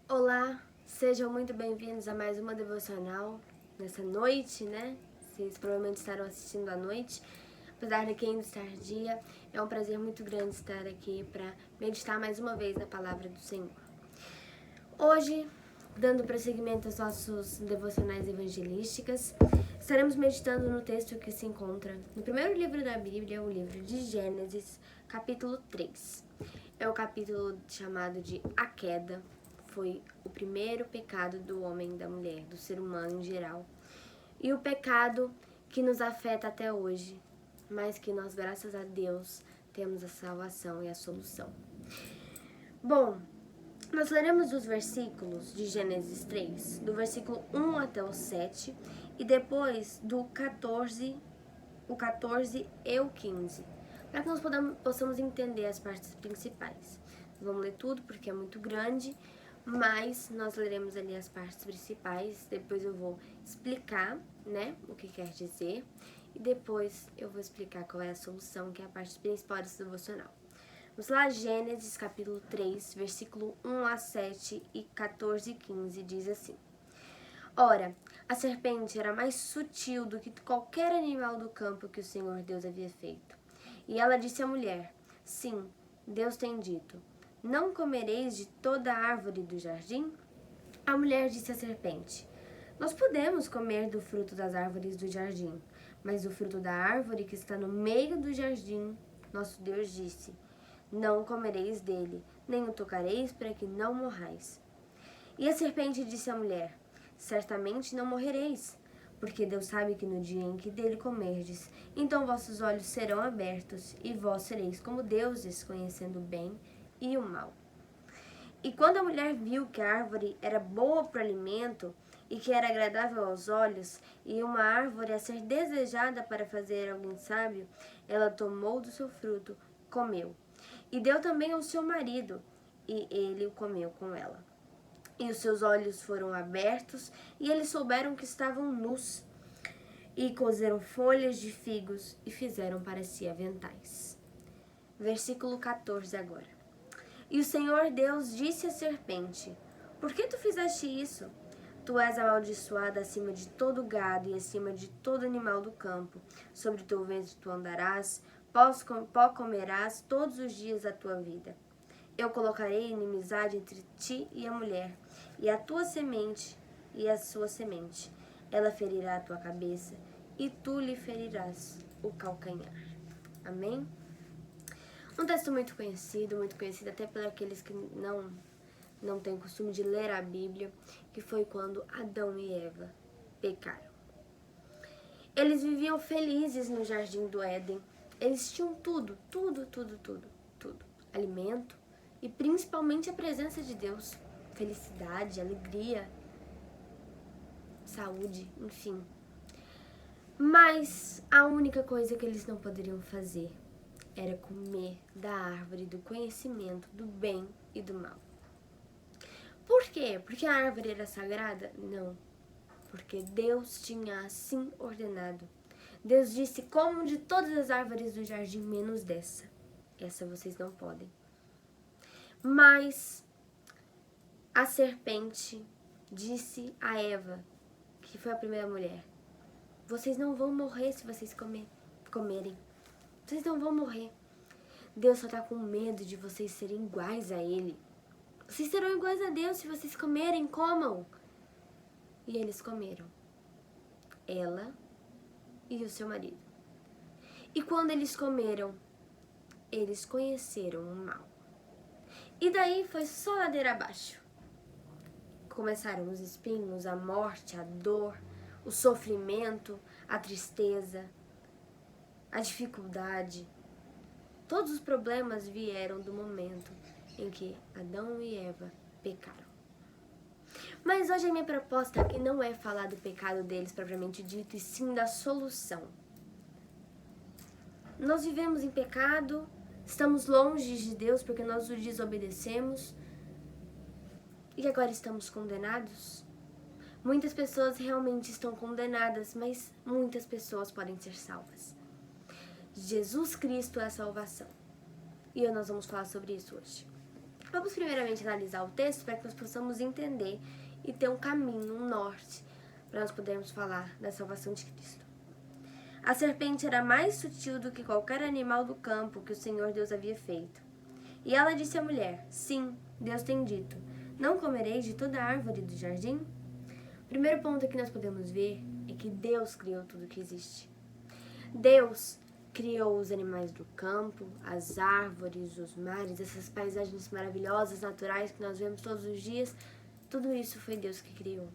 Olá, sejam muito bem-vindos a mais uma devocional nessa noite, né? Vocês provavelmente estarão assistindo à noite, apesar de que ainda estar dia. É um prazer muito grande estar aqui para meditar mais uma vez na palavra do Senhor. Hoje, dando prosseguimento aos nossos devocionais evangelísticas, estaremos meditando no texto que se encontra no primeiro livro da Bíblia, o livro de Gênesis, capítulo 3. É o capítulo chamado de A Queda. Foi o primeiro pecado do homem e da mulher, do ser humano em geral. E o pecado que nos afeta até hoje, mas que nós, graças a Deus, temos a salvação e a solução. Bom, nós leremos os versículos de Gênesis 3, do versículo 1 até o 7, e depois do 14 e o 15, para que nós possamos entender as partes principais. Vamos ler tudo porque é muito grande, mas nós leremos ali as partes principais, depois eu vou explicar, né, o que quer dizer, e depois eu vou explicar qual é a solução, que é a parte principal desse devocional. Vamos lá, Gênesis capítulo 3, versículo 1 a 7 e 14 e 15, diz assim: Ora, a serpente era mais sutil do que qualquer animal do campo que o Senhor Deus havia feito. E ela disse à mulher: Sim, Deus tem dito, não comereis de toda a árvore do jardim? A mulher disse à serpente: Nós podemos comer do fruto das árvores do jardim, mas do fruto da árvore que está no meio do jardim, nosso Deus disse: Não comereis dele, nem o tocareis, para que não morrais. E a serpente disse à mulher: Certamente não morrereis, porque Deus sabe que no dia em que dele comerdes, então vossos olhos serão abertos, e vós sereis como deuses, conhecendo o bem e o mal. E quando a mulher viu que a árvore era boa para o alimento, e que era agradável aos olhos, e uma árvore a ser desejada para fazer alguém sábio, ela tomou do seu fruto, comeu. E deu também ao seu marido, e ele o comeu com ela. E os seus olhos foram abertos, e eles souberam que estavam nus. E cozeram folhas de figos e fizeram para si aventais. Versículo 14 agora. E o Senhor Deus disse à serpente: Por que tu fizeste isso? Tu és amaldiçoada acima de todo gado e acima de todo animal do campo. Sobre o teu ventre tu andarás, pó comerás todos os dias da tua vida. Eu colocarei inimizade entre ti e a mulher, e a tua semente e a sua semente. Ela ferirá a tua cabeça, e tu lhe ferirás o calcanhar. Amém? Um texto muito conhecido até por aqueles que não têm costume de ler a Bíblia, que foi quando Adão e Eva pecaram. Eles viviam felizes no jardim do Éden. Eles tinham tudo. Alimento e principalmente a presença de Deus. Felicidade, alegria, saúde, enfim. Mas a única coisa que eles não poderiam fazer era comer da árvore do conhecimento do bem e do mal. Por quê? Porque a árvore era sagrada? Não. Porque Deus tinha assim ordenado. Deus disse: comam de todas as árvores do jardim, menos dessa. Essa vocês não podem. Mas a serpente disse a Eva, que foi a primeira mulher: vocês não vão morrer se vocês comerem. Vocês não vão morrer. Deus só tá com medo de vocês serem iguais a Ele. Vocês serão iguais a Deus se vocês comerem, comam. E eles comeram. Ela e o seu marido. E quando eles comeram, eles conheceram o mal. E daí foi só ladeira abaixo. Começaram os espinhos, a morte, a dor, o sofrimento, a tristeza, a dificuldade. Todos os problemas vieram do momento em que Adão e Eva pecaram. Mas hoje a minha proposta aqui não é falar do pecado deles propriamente dito, e sim da solução. Nós vivemos em pecado, estamos longe de Deus porque nós o desobedecemos e agora estamos condenados. Muitas pessoas realmente estão condenadas, mas muitas pessoas podem ser salvas. Jesus Cristo é a salvação. E nós vamos falar sobre isso hoje. Vamos primeiramente analisar o texto para que nós possamos entender e ter um caminho, um norte, para nós podermos falar da salvação de Cristo. A serpente era mais sutil do que qualquer animal do campo que o Senhor Deus havia feito. E ela disse à mulher: sim, Deus tem dito, não comereis de toda a árvore do jardim? O primeiro ponto que nós podemos ver é que Deus criou tudo que existe. Deus criou os animais do campo, as árvores, os mares, essas paisagens maravilhosas, naturais que nós vemos todos os dias. Tudo isso foi Deus que criou.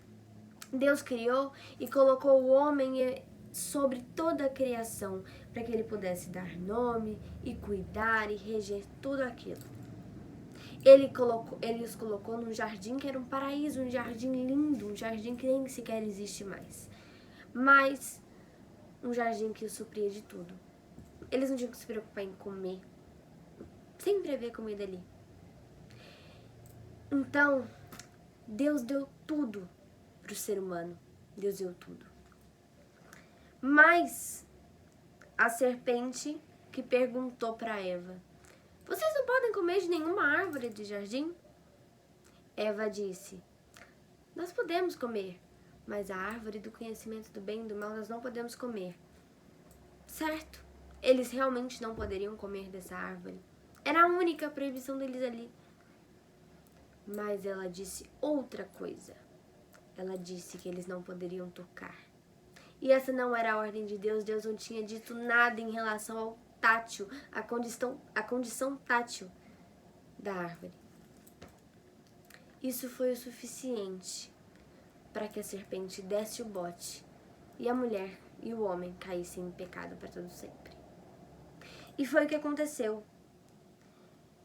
Deus criou e colocou o homem sobre toda a criação, para que ele pudesse dar nome e cuidar e reger tudo aquilo. Ele os colocou num jardim que era um paraíso, um jardim lindo, um jardim que nem sequer existe mais. Mas um jardim que os supria de tudo. Eles não tinham que se preocupar em comer. Sempre havia comida ali. Então, Deus deu tudo para o ser humano. Deus deu tudo. Mas a serpente que perguntou para Eva: vocês não podem comer de nenhuma árvore do jardim? Eva disse: nós podemos comer, mas a árvore do conhecimento do bem e do mal nós não podemos comer. Certo, eles realmente não poderiam comer dessa árvore. Era a única proibição deles ali. Mas ela disse outra coisa. Ela disse que eles não poderiam tocar. E essa não era a ordem de Deus. Deus não tinha dito nada em relação ao tátil, a condição tátil da árvore. Isso foi o suficiente para que a serpente desse o bote e a mulher e o homem caíssem em pecado para todo sempre. E foi o que aconteceu.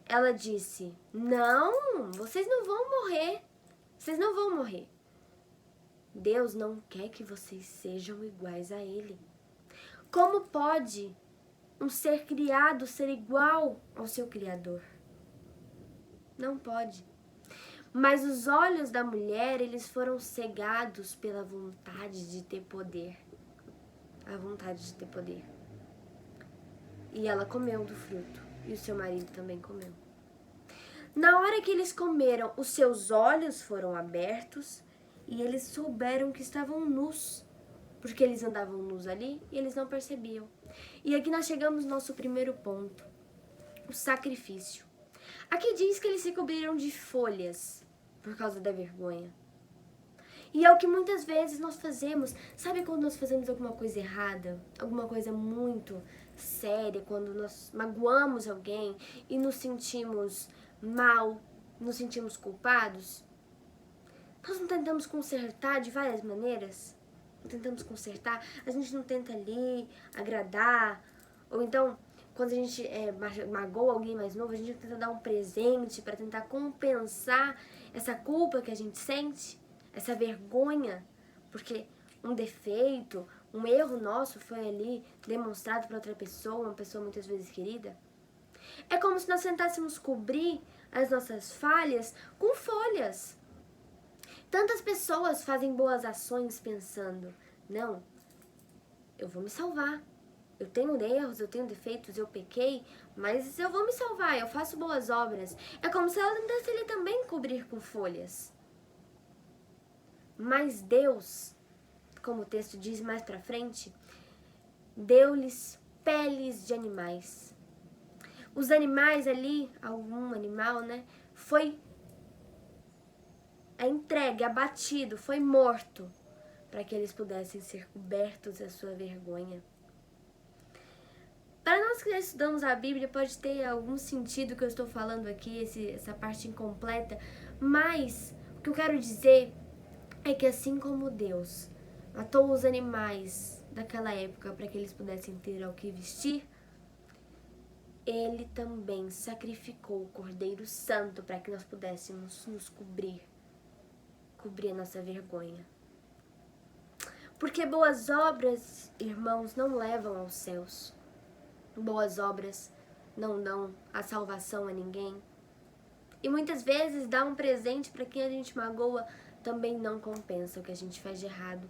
Ela disse: não, vocês não vão morrer. Vocês não vão morrer. Deus não quer que vocês sejam iguais a Ele. Como pode um ser criado ser igual ao seu Criador? Não pode. Mas os olhos da mulher, eles foram cegados pela vontade de ter poder. A vontade de ter poder. E ela comeu do fruto. E o seu marido também comeu. Na hora que eles comeram, os seus olhos foram abertos e eles souberam que estavam nus, porque eles andavam nus ali e eles não percebiam. E aqui nós chegamos ao nosso primeiro ponto, o sacrifício. Aqui diz que eles se cobriram de folhas por causa da vergonha. E é o que muitas vezes nós fazemos. Sabe quando nós fazemos alguma coisa errada? Alguma coisa muito séria, quando nós magoamos alguém e nos sentimos mal, nos sentimos culpados? Nós não tentamos consertar de várias maneiras? Não tentamos consertar? A gente não tenta ali agradar? Ou então, quando a gente magoa alguém mais novo, a gente tenta dar um presente para tentar compensar essa culpa que a gente sente? Essa vergonha? Porque um defeito, um erro nosso foi ali demonstrado para outra pessoa, uma pessoa muitas vezes querida? É como se nós tentássemos cobrir as nossas falhas com folhas. Tantas pessoas fazem boas ações pensando: não, eu vou me salvar. Eu tenho erros, eu tenho defeitos, eu pequei, mas eu vou me salvar, eu faço boas obras. É como se ela tentasse ele também cobrir com folhas. Mas Deus, como o texto diz mais pra frente, deu-lhes peles de animais. Os animais ali, algum animal, né, foi entregue, abatido, foi morto, para que eles pudessem ser cobertos da sua vergonha. Para nós que já estudamos a Bíblia, pode ter algum sentido que eu estou falando aqui, essa parte incompleta, mas o que eu quero dizer é que assim como Deus matou os animais daquela época para que eles pudessem ter ao que vestir, Ele também sacrificou o Cordeiro Santo para que nós pudéssemos nos cobrir a nossa vergonha. Porque boas obras, irmãos, não levam aos céus. Boas obras não dão a salvação a ninguém. E muitas vezes dar um presente para quem a gente magoa também não compensa o que a gente faz de errado.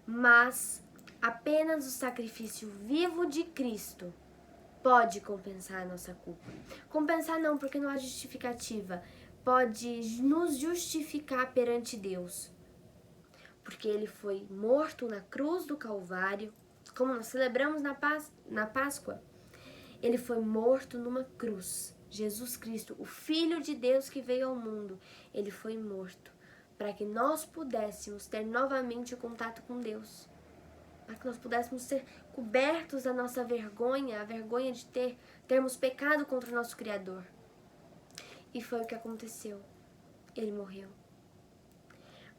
Mas apenas o sacrifício vivo de Cristo pode compensar a nossa culpa. Compensar não, porque não há justificativa. Pode nos justificar perante Deus. Porque ele foi morto na cruz do Calvário, como nós celebramos na Páscoa. Ele foi morto numa cruz. Jesus Cristo, o Filho de Deus que veio ao mundo, ele foi morto para que nós pudéssemos ter novamente o contato com Deus. Para que nós pudéssemos ser cobertos da nossa vergonha, a vergonha de termos pecado contra o nosso Criador. E foi o que aconteceu. Ele morreu.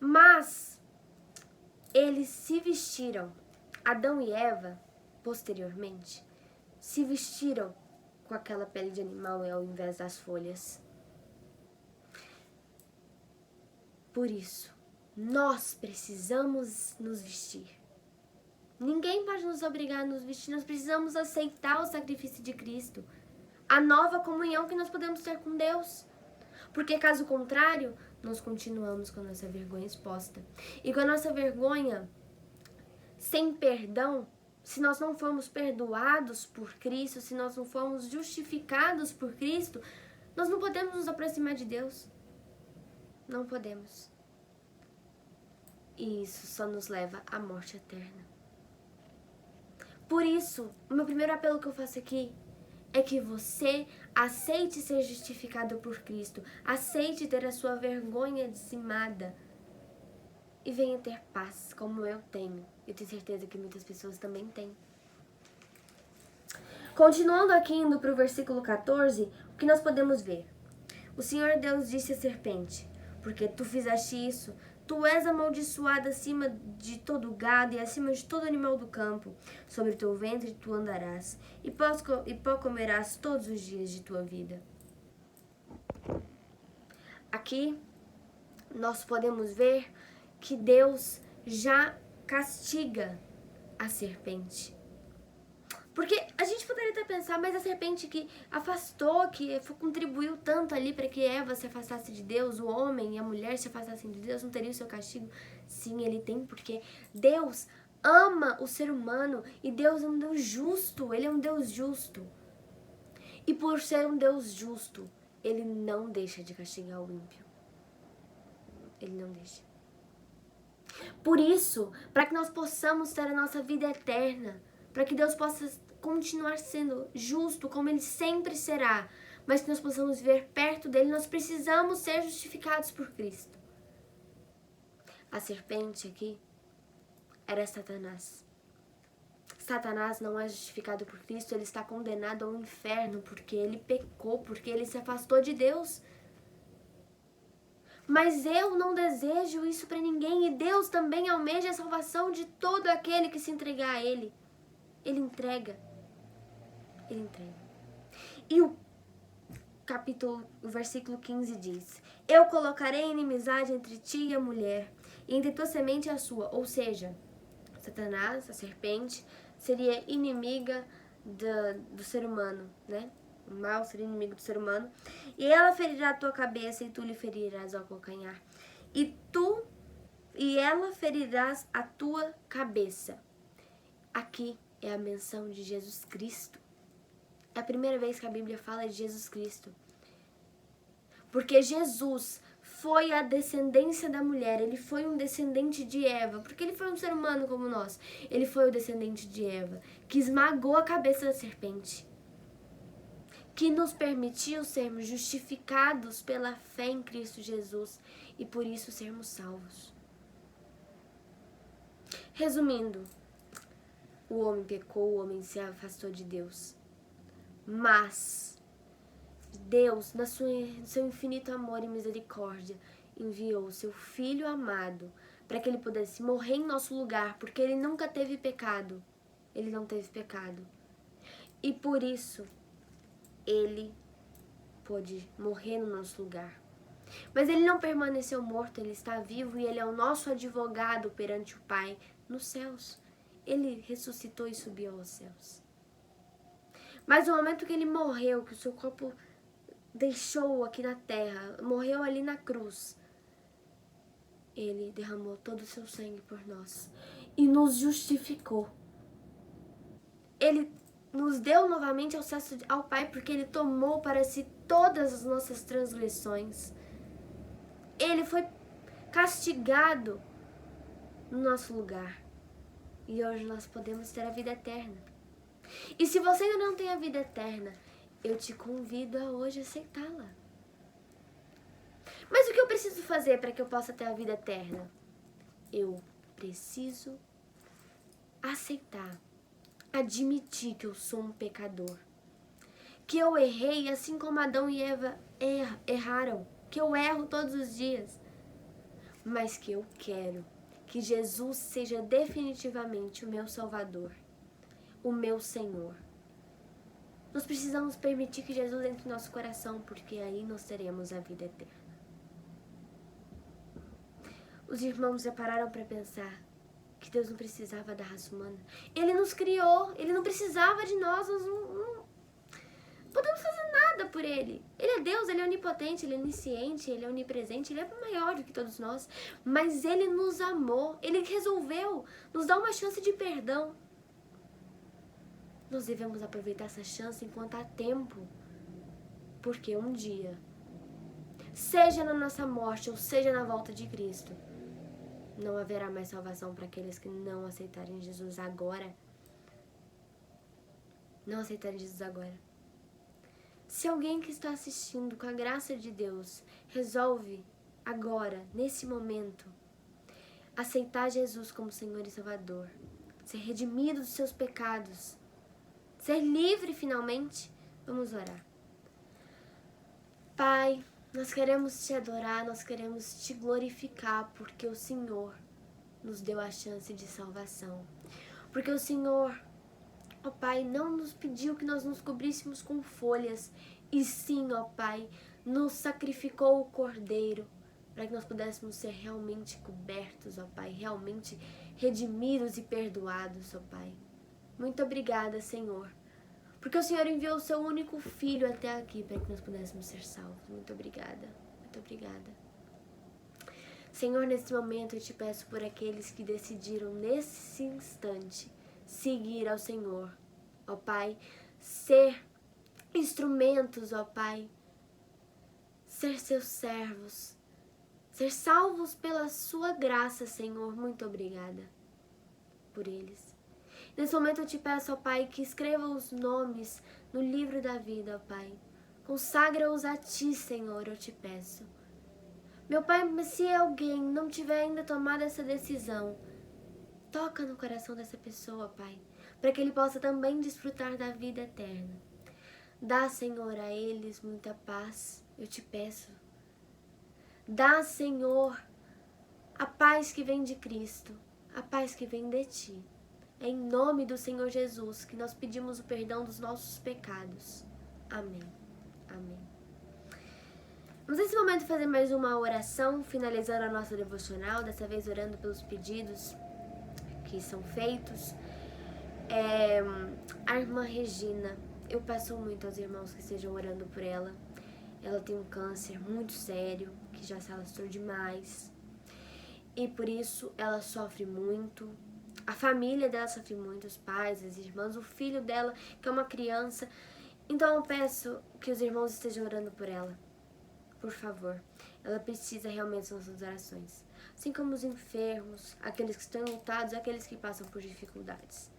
Mas eles se vestiram, Adão e Eva, posteriormente, se vestiram com aquela pele de animal ao invés das folhas. Por isso, nós precisamos nos vestir. Ninguém pode nos obrigar a nos vestir, nós precisamos aceitar o sacrifício de Cristo, a nova comunhão que nós podemos ter com Deus. Porque caso contrário, nós continuamos com a nossa vergonha exposta. E com a nossa vergonha sem perdão, se nós não formos perdoados por Cristo, se nós não formos justificados por Cristo, nós não podemos nos aproximar de Deus. Não podemos. E isso só nos leva à morte eterna. Por isso, o meu primeiro apelo que eu faço aqui é que você aceite ser justificado por Cristo, aceite ter a sua vergonha dizimada e venha ter paz, como eu tenho. Eu tenho certeza que muitas pessoas também têm. Continuando aqui, indo para o versículo 14, o que nós podemos ver? O Senhor Deus disse à serpente: porque tu fizeste isso, tu és amaldiçoada acima de todo gado e acima de todo animal do campo. Sobre teu ventre tu andarás, e pó comerás todos os dias de tua vida. Aqui nós podemos ver que Deus já castiga a serpente. Porque a gente poderia até pensar, mas a serpente que afastou, que contribuiu tanto ali para que Eva se afastasse de Deus, o homem e a mulher se afastassem de Deus, não teria o seu castigo? Sim, ele tem, porque Deus ama o ser humano e Deus é um Deus justo, ele é um Deus justo. E por ser um Deus justo, ele não deixa de castigar o ímpio. Ele não deixa. Por isso, para que nós possamos ter a nossa vida eterna, para que Deus possa continuar sendo justo como Ele sempre será, mas que nós possamos viver perto dEle, nós precisamos ser justificados por Cristo. A serpente aqui era Satanás. Satanás não é justificado por Cristo, ele está condenado ao inferno porque ele pecou, porque ele se afastou de Deus. Mas eu não desejo isso para ninguém, e Deus também almeja a salvação de todo aquele que se entregar a Ele. Ele entrega. Ele entrega. E o versículo 15 diz: eu colocarei inimizade entre ti e a mulher, e entre tua semente e a sua. Ou seja, Satanás, a serpente, seria inimiga do ser humano, né? O mal seria inimigo do ser humano. E ela ferirá a tua cabeça, e tu lhe ferirás ao calcanhar. E ela ferirás a tua cabeça. Aqui é a menção de Jesus Cristo. É a primeira vez que a Bíblia fala de Jesus Cristo. Porque Jesus foi a descendência da mulher, ele foi um descendente de Eva, porque ele foi um ser humano como nós. Ele foi o descendente de Eva, que esmagou a cabeça da serpente, que nos permitiu sermos justificados pela fé em Cristo Jesus e por isso sermos salvos. Resumindo, o homem pecou, o homem se afastou de Deus. Mas Deus, no seu infinito amor e misericórdia, enviou o seu Filho amado para que ele pudesse morrer em nosso lugar, porque ele nunca teve pecado. Ele não teve pecado. E por isso, ele pôde morrer no nosso lugar. Mas ele não permaneceu morto, ele está vivo e ele é o nosso advogado perante o Pai nos céus. Ele ressuscitou e subiu aos céus. Mas no momento que ele morreu, que o seu corpo deixou aqui na terra, morreu ali na cruz, ele derramou todo o seu sangue por nós e nos justificou. Ele nos deu novamente acesso ao Pai, porque Ele tomou para si todas as nossas transgressões. Ele foi castigado no nosso lugar. E hoje nós podemos ter a vida eterna. E se você ainda não tem a vida eterna, eu te convido a hoje aceitá-la. Mas o que eu preciso fazer para que eu possa ter a vida eterna? Eu preciso aceitar, admitir que eu sou um pecador, que eu errei assim como Adão e Eva erraram, que eu erro todos os dias, mas que eu quero que Jesus seja definitivamente o meu Salvador, o meu Senhor. Nós precisamos permitir que Jesus entre no nosso coração, porque aí nós teremos a vida eterna. Os irmãos já pararam para pensar que Deus não precisava da raça humana. Ele nos criou, Ele não precisava de nós, nós não podemos fazer nada por Ele. Ele é Deus, Ele é onipotente, Ele é onisciente, Ele é onipresente, Ele é maior do que todos nós. Mas Ele nos amou, Ele resolveu nos dar uma chance de perdão. Nós devemos aproveitar essa chance enquanto há tempo, porque um dia, seja na nossa morte ou seja na volta de Cristo, não haverá mais salvação para aqueles que não aceitarem Jesus agora. Não aceitarem Jesus agora. Se alguém que está assistindo, com a graça de Deus, resolve agora, nesse momento, aceitar Jesus como Senhor e Salvador, ser redimido dos seus pecados, ser livre finalmente, vamos orar. Pai, nós queremos te adorar, nós queremos te glorificar, porque o Senhor nos deu a chance de salvação. Porque o Senhor, ó Pai, não nos pediu que nós nos cobríssemos com folhas, e sim, ó Pai, nos sacrificou o Cordeiro, para que nós pudéssemos ser realmente cobertos, ó Pai, realmente redimidos e perdoados, ó Pai. Muito obrigada, Senhor, porque o Senhor enviou o seu único Filho até aqui para que nós pudéssemos ser salvos. Muito obrigada, muito obrigada. Senhor, nesse momento eu te peço por aqueles que decidiram nesse instante seguir ao Senhor, ó Pai, ser instrumentos, ó Pai, ser seus servos, ser salvos pela sua graça, Senhor. Muito obrigada por eles. Nesse momento eu te peço, ó Pai, que escreva os nomes no livro da vida, ó Pai. Consagra-os a Ti, Senhor, eu te peço. Meu Pai, se alguém não tiver ainda tomado essa decisão, toca no coração dessa pessoa, Pai, para que ele possa também desfrutar da vida eterna. Dá, Senhor, a eles muita paz, eu te peço. Dá, Senhor, a paz que vem de Cristo, a paz que vem de Ti. É em nome do Senhor Jesus que nós pedimos o perdão dos nossos pecados. Amém. Amém. Vamos nesse momento fazer mais uma oração, finalizando a nossa devocional, dessa vez orando pelos pedidos que são feitos. A irmã Regina, eu peço muito aos irmãos que estejam orando por ela. Ela tem um câncer muito sério, que já se alastrou demais. E por isso ela sofre muito. A família dela sofre muito, os pais, as irmãs, o filho dela, que é uma criança. Então eu peço que os irmãos estejam orando por ela. Por favor. Ela precisa realmente das nossas orações. Assim como os enfermos, aqueles que estão lutados, aqueles que passam por dificuldades.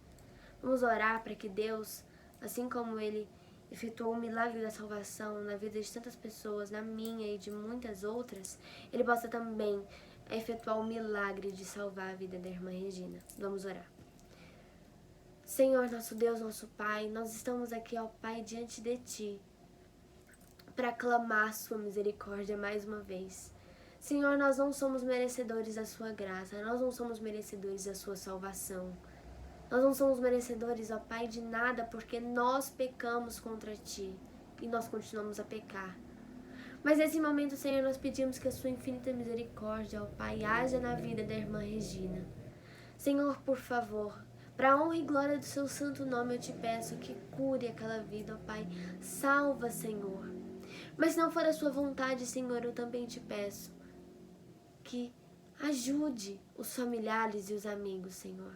Vamos orar para que Deus, assim como Ele efetuou o milagre da salvação na vida de tantas pessoas, na minha e de muitas outras, Ele possa também efetuar o milagre de salvar a vida da irmã Regina. Vamos orar. Senhor, nosso Deus, nosso Pai, nós estamos aqui, ó Pai, diante de Ti, para clamar sua misericórdia mais uma vez. Senhor, nós não somos merecedores da sua graça, nós não somos merecedores da sua salvação. Nós não somos merecedores, ó Pai, de nada, porque nós pecamos contra Ti e nós continuamos a pecar. Mas nesse momento, Senhor, nós pedimos que a sua infinita misericórdia, ó Pai, haja na vida da irmã Regina. Senhor, por favor, para a honra e glória do seu santo nome, eu te peço que cure aquela vida, ó Pai. Salva, Senhor. Mas se não for a sua vontade, Senhor, eu também te peço que ajude os familiares e os amigos, Senhor.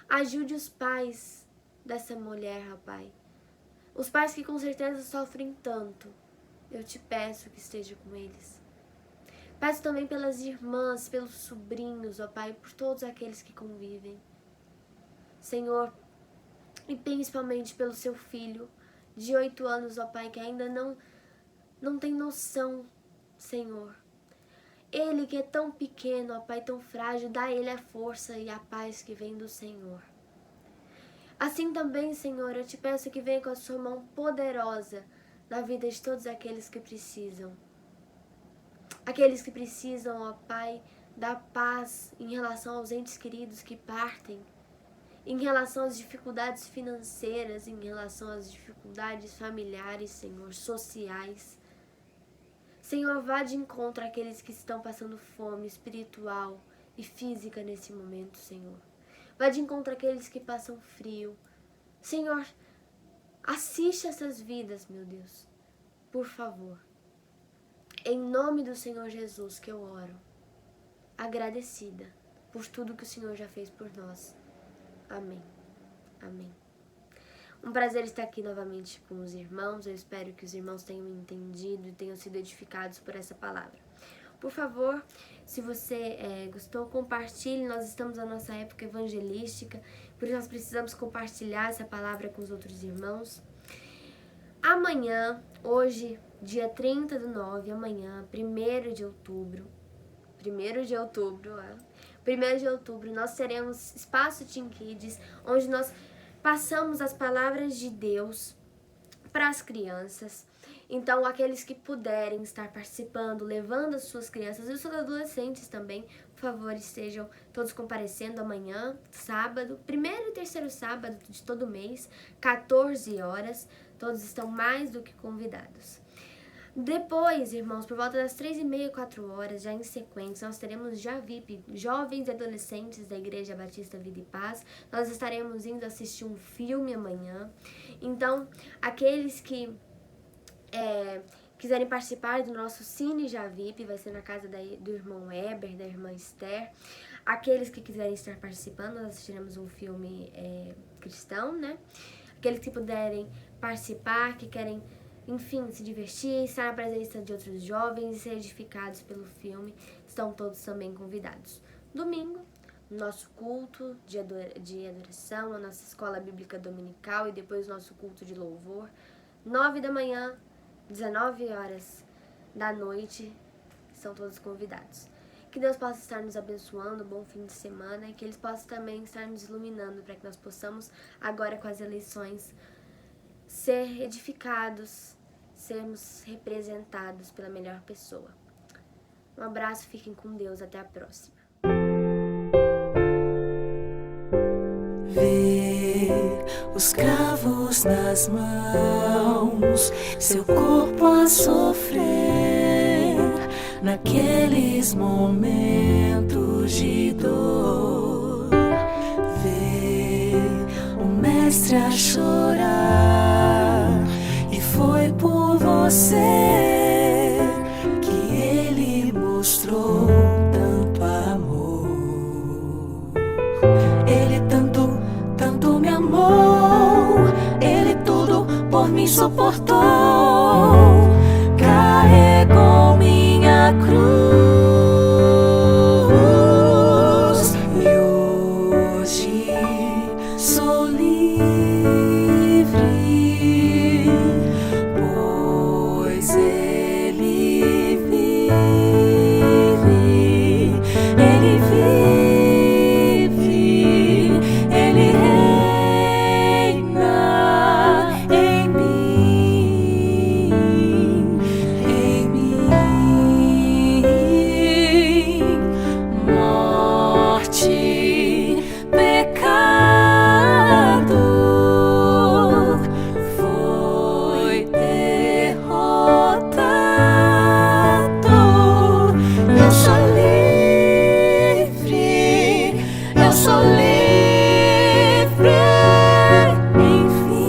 Ajude os pais dessa mulher, ó Pai. Os pais que com certeza sofrem tanto, eu te peço que esteja com eles. Peço também pelas irmãs, pelos sobrinhos, ó Pai, por todos aqueles que convivem. Senhor, e principalmente pelo seu filho de 8 anos, ó Pai, que ainda não tem noção, Senhor. Ele que é tão pequeno, ó Pai, tão frágil, dá a ele a força e a paz que vem do Senhor. Assim também, Senhor, eu te peço que venha com a sua mão poderosa na vida de todos aqueles que precisam. Aqueles que precisam, ó Pai, da paz em relação aos entes queridos que partem, em relação às dificuldades financeiras, em relação às dificuldades familiares, Senhor, sociais. Senhor, vá de encontro àqueles que estão passando fome espiritual e física nesse momento, Senhor. Vá de encontro àqueles que passam frio. Senhor, assiste essas vidas, meu Deus, por favor. Em nome do Senhor Jesus que eu oro, agradecida por tudo que o Senhor já fez por nós. Amém. Amém. Um prazer estar aqui novamente com os irmãos. Eu espero que os irmãos tenham entendido e tenham sido edificados por essa palavra. Por favor, se você gostou, compartilhe. Nós estamos na nossa época evangelística, por isso nós precisamos compartilhar essa palavra com os outros irmãos. Amanhã, hoje, dia 30/9, amanhã, 1º de outubro, 1º de outubro, nós teremos Espaço Teen Kids, onde nós passamos as palavras de Deus para as crianças. Então, aqueles que puderem estar participando, levando as suas crianças e os seus adolescentes também, por favor, estejam todos comparecendo amanhã, sábado, 1º e 3º sábado de todo mês, 14 horas. Todos estão mais do que convidados. Depois, irmãos, por volta das 3h30, 4 horas, já em sequência, nós teremos JAVIP, Jovens e Adolescentes da Igreja Batista Vida e Paz. Nós estaremos indo assistir um filme amanhã. Então, aqueles que quiserem participar do nosso Cine JAVIP, vai ser na casa do irmão Eber, da irmã Esther. Aqueles que quiserem estar participando, nós assistiremos um filme cristão, né? Aqueles que puderem participar, que querem, enfim, se divertir, estar na presença de outros jovens e ser edificados pelo filme, estão todos também convidados. Domingo, nosso culto de adoração, a nossa escola bíblica dominical e depois o nosso culto de louvor, 9 da manhã, 19 horas da noite, estão todos convidados. Que Deus possa estar nos abençoando, bom fim de semana, e que Ele possa também estar nos iluminando para que nós possamos, agora com as eleições, ser edificados, sermos representados pela melhor pessoa. Um abraço, fiquem com Deus, até a próxima. Ver os cravos nas mãos, seu corpo a sofrer, naqueles momentos de dor. Ver o mestre a chorar, e foi por você que ele mostrou tanto amor. Ele tanto me amou, ele tudo por mim suportou, carregou minha cruz, e hoje sou livre, pois ele vive, ele vive, ele reina em mim, morte, pecado foi derrotado. Eu sou livre, eu sou livre, enfim.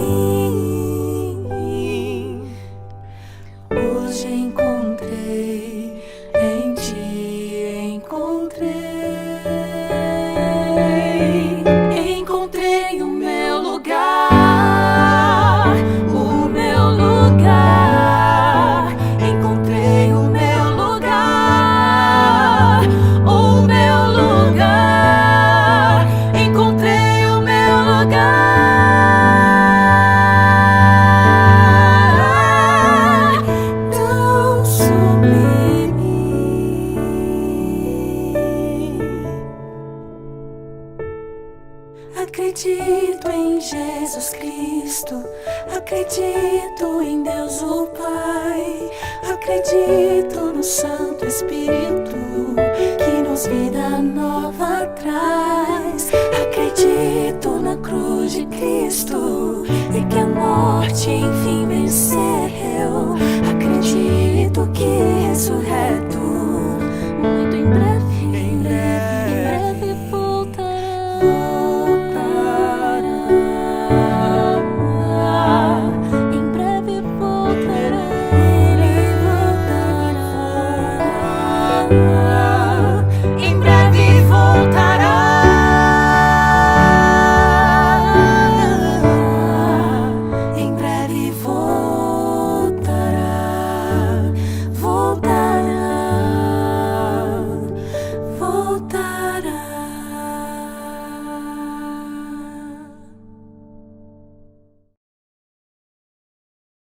Hoje encontrei em ti, encontrei o meu lugar, o Acredito no Santo Espírito que nos vida nova traz. Acredito na cruz de Cristo e que a morte enfim